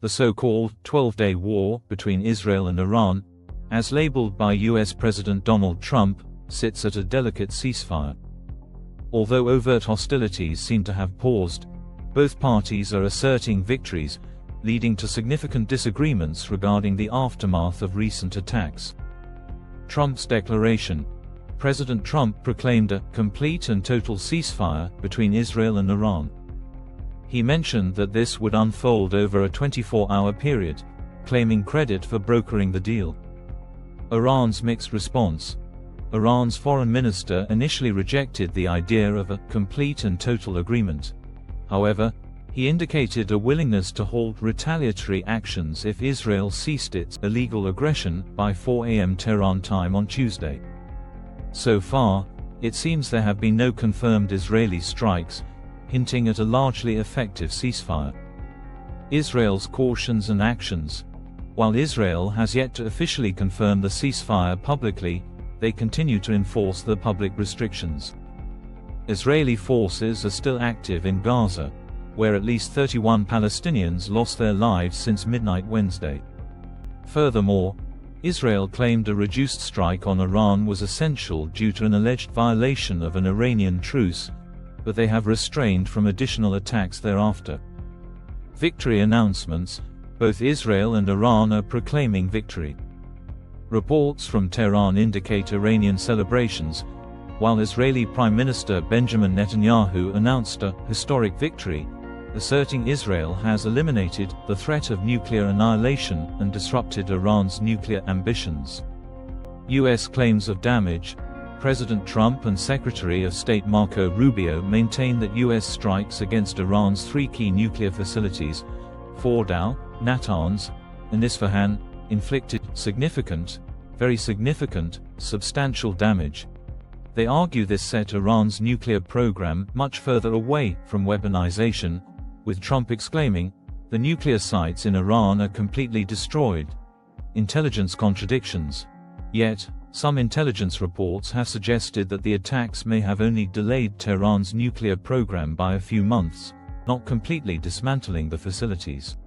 The so-called 12-day war between Israel and Iran, as labeled by US President Donald Trump, sits at a delicate ceasefire. Although overt hostilities seem to have paused, both parties are asserting victories, leading to significant disagreements regarding the aftermath of recent attacks. Trump's declaration. President Trump proclaimed a complete and total ceasefire between Israel and Iran. He mentioned that this would unfold over a 24-hour period, claiming credit for brokering the deal. Iran's mixed response. Iran's foreign minister initially rejected the idea of a complete and total agreement. However, he indicated a willingness to halt retaliatory actions if Israel ceased its illegal aggression by 4 a.m. Tehran time on Tuesday. So far, it seems there have been no confirmed Israeli strikes, hinting at a largely effective ceasefire. Israel's cautions and actions. While Israel has yet to officially confirm the ceasefire publicly, they continue to enforce the public restrictions. Israeli forces are still active in Gaza, where at least 31 Palestinians lost their lives since midnight Wednesday. Furthermore, Israel claimed a reduced strike on Iran was essential due to an alleged violation of an Iranian truce, but they have restrained from additional attacks thereafter. Victory announcements. Both Israel and Iran are proclaiming victory. Reports from Tehran indicate Iranian celebrations, while Israeli Prime Minister Benjamin Netanyahu announced a historic victory, asserting Israel has eliminated the threat of nuclear annihilation and disrupted Iran's nuclear ambitions. U.S. claims of damage. President Trump and Secretary of State Marco Rubio maintain that U.S. strikes against Iran's three key nuclear facilities, Fordow, Natanz, and Isfahan, inflicted significant, very significant, substantial damage. They argue this set Iran's nuclear program much further away from weaponization, with Trump exclaiming, "The nuclear sites in Iran are completely destroyed." Intelligence contradictions. Yet, some intelligence reports have suggested that the attacks may have only delayed Tehran's nuclear program by a few months, not completely dismantling the facilities.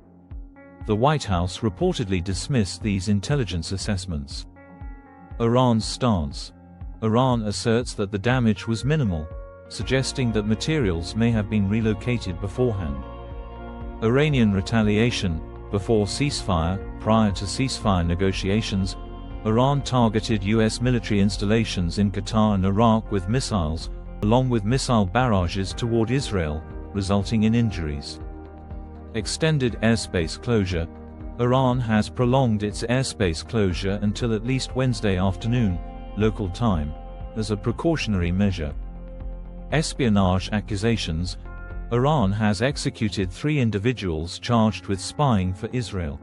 The White House reportedly dismissed these intelligence assessments. Iran's stance. Iran asserts that the damage was minimal, suggesting that materials may have been relocated beforehand. Iranian retaliation. Before ceasefire. Prior to ceasefire negotiations, Iran targeted U.S. military installations in Qatar and Iraq with missiles, along with missile barrages toward Israel, resulting in injuries. Extended airspace closure. Iran has prolonged its airspace closure until at least Wednesday afternoon, local time, as a precautionary measure. Espionage accusations. Iran has executed 3 individuals charged with spying for Israel.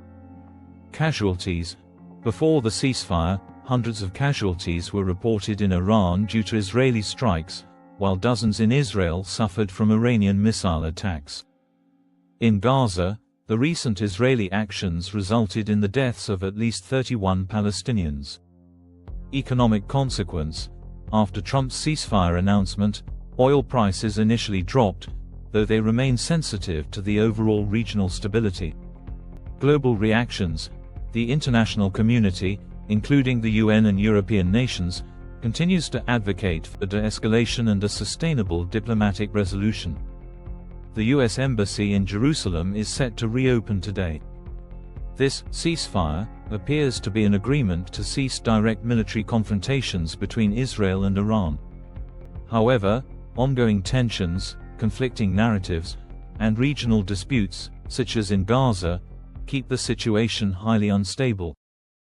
Casualties. Before the ceasefire, hundreds of casualties were reported in Iran due to Israeli strikes, while dozens in Israel suffered from Iranian missile attacks. In Gaza, the recent Israeli actions resulted in the deaths of at least 31 Palestinians. Economic consequence. After Trump's ceasefire announcement, oil prices initially dropped, though they remain sensitive to the overall regional stability. Global reactions. The international community, including the UN and European nations, continues to advocate for de-escalation and a sustainable diplomatic resolution. The U.S. Embassy in Jerusalem is set to reopen today. This ceasefire appears to be an agreement to cease direct military confrontations between Israel and Iran. However, ongoing tensions, conflicting narratives, and regional disputes, such as in Gaza, keep the situation highly unstable.